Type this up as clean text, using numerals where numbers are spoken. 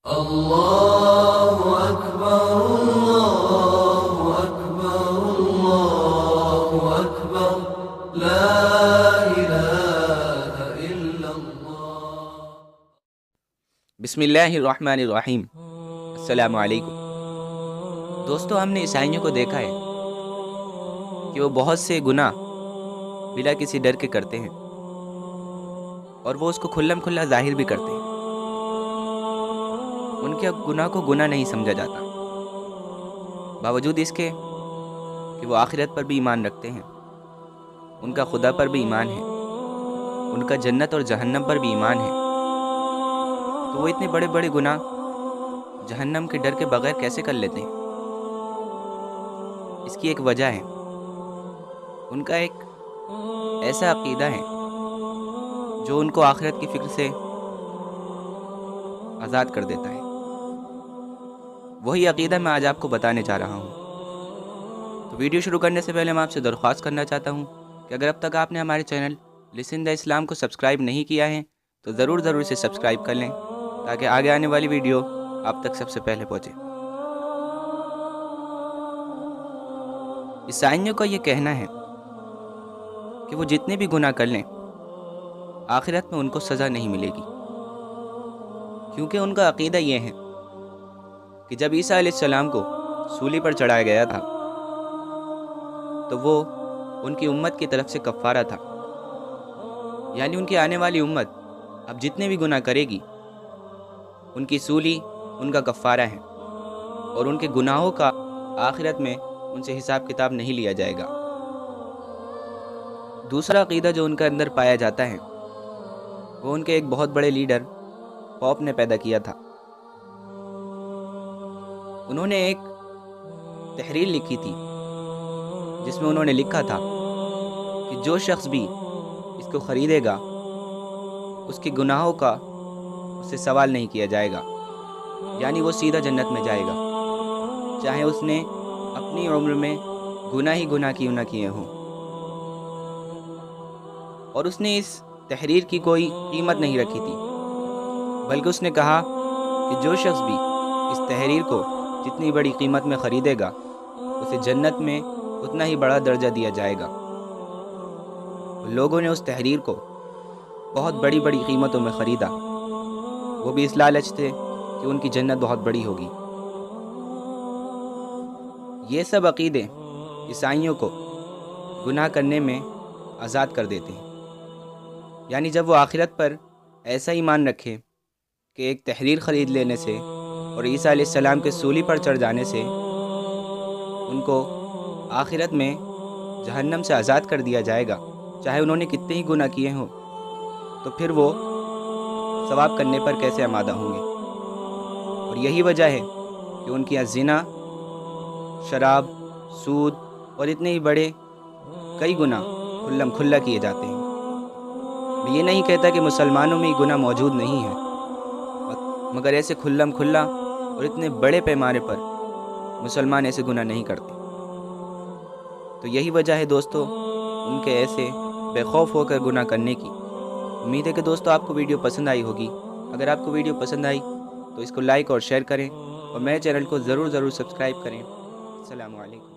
اللہ اکبر اللہ اکبر اللہ اکبر لا الہ الا اللہ۔ بسم اللہ الرحمن الرحیم۔ السلام علیکم دوستو، ہم نے عیسائیوں کو دیکھا ہے کہ وہ بہت سے گناہ بلا کسی ڈر کے کرتے ہیں اور وہ اس کو کھلم کھلا ظاہر بھی کرتے ہیں۔ ان کے گناہ کو گناہ نہیں سمجھا جاتا، باوجود اس کے کہ وہ آخرت پر بھی ایمان رکھتے ہیں، ان کا خدا پر بھی ایمان ہے، ان کا جنت اور جہنم پر بھی ایمان ہے، تو وہ اتنے بڑے بڑے گناہ جہنم کے ڈر کے بغیر کیسے کر لیتے ہیں؟ اس کی ایک وجہ ہے، ان کا ایک ایسا عقیدہ ہے جو ان کو آخرت کی فکر سے آزاد کر دیتا ہے۔ وہی عقیدہ میں آج آپ کو بتانے جا رہا ہوں۔ تو ویڈیو شروع کرنے سے پہلے میں آپ سے درخواست کرنا چاہتا ہوں کہ اگر اب تک آپ نے ہمارے چینل لسن دا اسلام کو سبسکرائب نہیں کیا ہے تو ضرور اسے سبسکرائب کر لیں تاکہ آگے آنے والی ویڈیو آپ تک سب سے پہلے پہنچے۔ عیسائیوں کا یہ کہنا ہے کہ وہ جتنے بھی گناہ کر لیں آخرت میں ان کو سزا نہیں ملے گی، کیونکہ ان کا عقیدہ یہ ہے کہ جب عیسیٰ علیہ السلام کو سولی پر چڑھایا گیا تھا تو وہ ان کی امت کی طرف سے کفارہ تھا، یعنی ان کی آنے والی امت اب جتنے بھی گناہ کرے گی ان کی سولی ان کا کفارہ ہے اور ان کے گناہوں کا آخرت میں ان سے حساب کتاب نہیں لیا جائے گا۔ دوسرا عقیدہ جو ان کے اندر پایا جاتا ہے وہ ان کے ایک بہت بڑے لیڈر پوپ نے پیدا کیا تھا۔ انہوں نے ایک تحریر لکھی تھی جس میں انہوں نے لکھا تھا کہ جو شخص بھی اس کو خریدے گا اس کے گناہوں کا اس سے سوال نہیں کیا جائے گا، یعنی وہ سیدھا جنت میں جائے گا، چاہے اس نے اپنی عمر میں گناہ ہی گناہ کیوں نہ کیے ہوں۔ اور اس نے اس تحریر کی کوئی قیمت نہیں رکھی تھی، بلکہ اس نے کہا کہ جو شخص بھی اس تحریر کو جتنی بڑی قیمت میں خریدے گا اسے جنت میں اتنا ہی بڑا درجہ دیا جائے گا۔ لوگوں نے اس تحریر کو بہت بڑی بڑی قیمتوں میں خریدا، وہ بھی اس لالچ تھے کہ ان کی جنت بہت بڑی ہوگی۔ یہ سب عقیدے عیسائیوں کو گناہ کرنے میں آزاد کر دیتے ہیں، یعنی جب وہ آخرت پر ایسا ایمان رکھے کہ ایک تحریر خرید لینے سے اور عیسیٰ علیہ السلام کے سولی پر چڑھ جانے سے ان کو آخرت میں جہنم سے آزاد کر دیا جائے گا، چاہے انہوں نے کتنے ہی گناہ کیے ہوں، تو پھر وہ ثواب کرنے پر کیسے آمادہ ہوں گے؟ اور یہی وجہ ہے کہ ان کے یہاں زنا، شراب، سود اور اتنے ہی بڑے کئی گناہ کھلم کھلا کیے جاتے ہیں۔ میں یہ نہیں کہتا کہ مسلمانوں میں یہ گناہ موجود نہیں ہے، مگر ایسے کھلم کھلا اور اتنے بڑے پیمانے پر مسلمان ایسے گناہ نہیں کرتے۔ تو یہی وجہ ہے دوستو ان کے ایسے بے خوف ہو کر گناہ کرنے کی۔ امید ہے کہ دوستو آپ کو ویڈیو پسند آئی ہوگی۔ اگر آپ کو ویڈیو پسند آئی تو اس کو لائک اور شیئر کریں اور میرے چینل کو ضرور سبسکرائب کریں۔ السلام علیکم۔